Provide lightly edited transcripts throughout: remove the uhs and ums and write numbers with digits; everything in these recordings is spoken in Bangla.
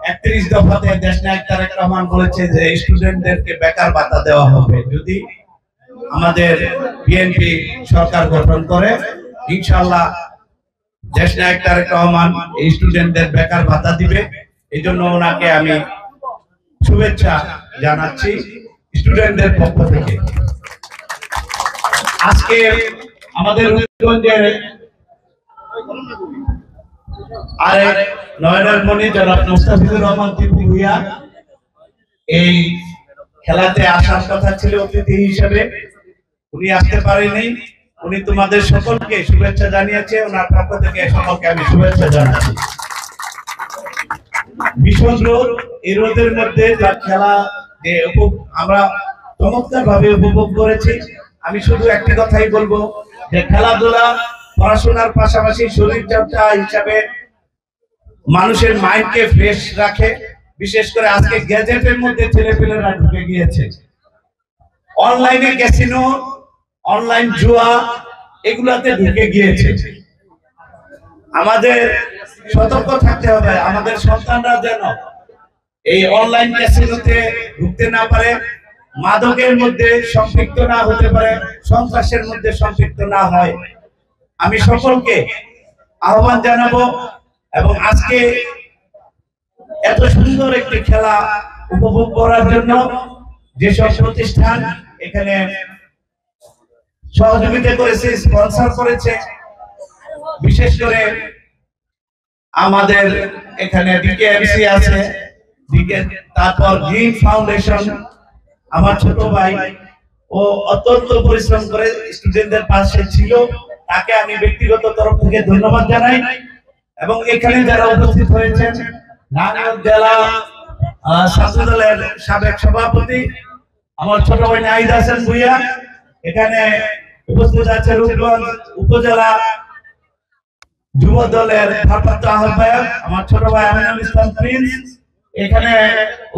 31 দফাতে দেশনায়ক তারেক রহমান বলেছে যে স্টুডেন্টদেরকে বেকার ভাতা দেওয়া হবে যদি আমাদের বিএনপি সরকার গঠন করে। ইনশাআল্লাহ দেশনায়ক তারেক রহমান এই স্টুডেন্টদের বেকার ভাতা দিবে। এই জন্য ওনাকে আমি শুভেচ্ছা জানাচ্ছি স্টুডেন্টদের পক্ষ থেকে। আজকে আমাদের রূপগঞ্জের আরেক নয়নের মণি জনাব মুস্তাফিজুর রহমান টিপু ভূঁইয়া এই খেলাতে আসার কথা ছিল অতিথি হিসেবে, উনি আসতে পারেনি। উনি তোমাদের সকলকে শুভেচ্ছা জানিয়েছে, ওনার পক্ষ থেকে সকলকে আমি শুভেচ্ছা জানাচ্ছি। ভীষণ রোদ, এই রোদের মধ্যে খেলা যে আমরা চমৎকার ভাবে উপভোগ করেছি। আমি শুধু একটি কথাই বলবো যে খেলাধুলা পড়াশোনার পাশাপাশি শরীর চর্চা হিসাবে মানুষের মাইন্ডকে ফ্রেশ রাখে। বিশেষ করে আজকে গ্যাজেটের মধ্যে ছেলেপেলেরা ঢুকে গিয়েছে, অনলাইনে ক্যাসিনো, অনলাইন জুয়া এগুলাতে ঢুকে গিয়েছে। আমাদের সতর্ক থাকতে হবে, আমাদের সন্তানরা যেন এই অনলাইন ক্যাসিনোতে ঢুকতে না পারে, মাদকের মধ্যে সম্পৃক্ত না হতে পারে, সন্ত্রাসের মধ্যে সম্পৃক্ত না হয়। আমি সকলকে আহ্বান জানাবো এবং আজকে এত সুন্দর একটি খেলা উপভোগ করার জন্য যেসব প্রতিষ্ঠান এখানে সহযোগিতা করেছে, স্পন্সর করেছে, বিশেষ করে আমাদের এখানে ডিকেএমসি আছে, তারপর গ্রিন ফাউন্ডেশন, আমার ছোট ভাই ও অত্যন্ত পরিশ্রম করে স্টুডেন্টদের পাশে ছিল, তাকে আমি ব্যক্তিগত তরফ থেকে ধন্যবাদ জানাই। এবং এখানে যারা উপস্থিত হয়েছেন নারায়ণ জেলা ছাত্রদলের সাবেক সভাপতি আমার ছোট ভাই নাহিদ হাসান ভূঁইয়া, এখানে উপস্থিত আছে রূপগঞ্জ উপজেলা যুব দলের ভারপ্রাপ্ত আহ্বায়ক আমার ছোট ভাই আমিনুল ইসলাম প্রিন্স, এখানে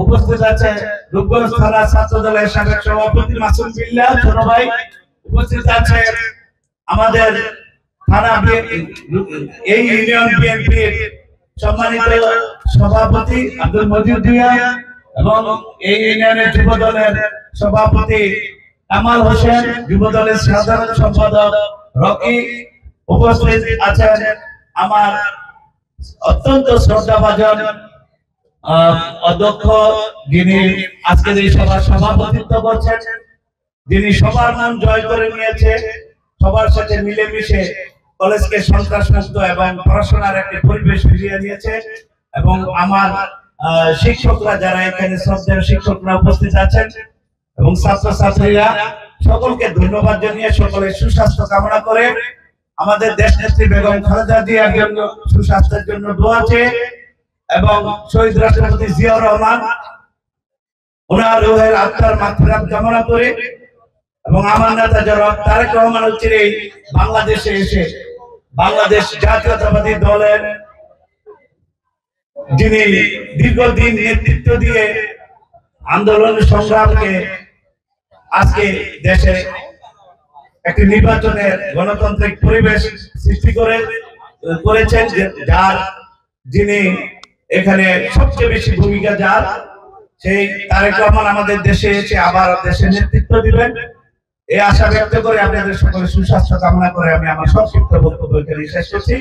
উপস্থিত আছে রূপগঞ্জ থানা ছাত্র দলের সাবেক সভাপতি মাসুম বিল্লাহ ছোট ভাই, উপস্থিত আছে আমাদের থানা এই ইউনিয়ন বিএনপির সম্মানিত সভাপতি আব্দুল মজিদ ভূঁইয়া এবং এই ইউনিয়নের যুব দলের সভাপতি কামাল হোসেন, যুব দলের সাধারণ সম্পাদক রকি, উপস্থিত আছেন আমার অত্যন্ত শ্রদ্ধাভাজন অধ্যক্ষ যিনি আজকের এই সভার সভাপতিত্ব করছেন, যিনি সবার মন জয় করে নিয়েছে, সবার সাথে মিলেমিশে কলেজকে সন্ত্রাসমুক্ত এবং পড়াশোনার একটি পরিবেশ ফিরিয়ে দিয়েছে। এবং আমার শিক্ষকরা যারা এখানে শ্রদ্ধেয় শিক্ষকরা উপস্থিত আছেন এবং ছাত্রছাত্রীরা, সকলকে ধন্যবাদ জানিয়ে সকলের সুস্বাস্থ্য কামনা করে আমাদের দেশনেত্রী বেগম খালেদা জিয়ার জন্য সুস্বাস্থ্যের জন্য দোয়া চেয়ে এবং শহীদ রাষ্ট্রপতি জিয়াউর রহমান ওনার রুহের আত্মার মাগফিরাত কামনা করে এবং আমার নেতা জনাব তারেক রহমান হচ্ছেন এই বাংলাদেশে এসে বাংলাদেশ জাতীয়তাবাদী দলের যিনি দীর্ঘদিন নেতৃত্ব দিয়ে আন্দোলন সংগ্রামকে আজকে দেশে একটি নির্বাচনের গণতান্ত্রিক পরিবেশ সৃষ্টি করেছেন, যার যিনি এখানে সবচেয়ে বেশি ভূমিকা যার, সেই তারেক রহমান আমাদের দেশে এসে আবার দেশের নেতৃত্ব দিবেন এই আশা ব্যক্ত করে আপনাদের সকলের সুস্বাস্থ্য কামনা করে আমি আমার সংক্ষিপ্ত বক্তব্য এখানে শেষ করছি।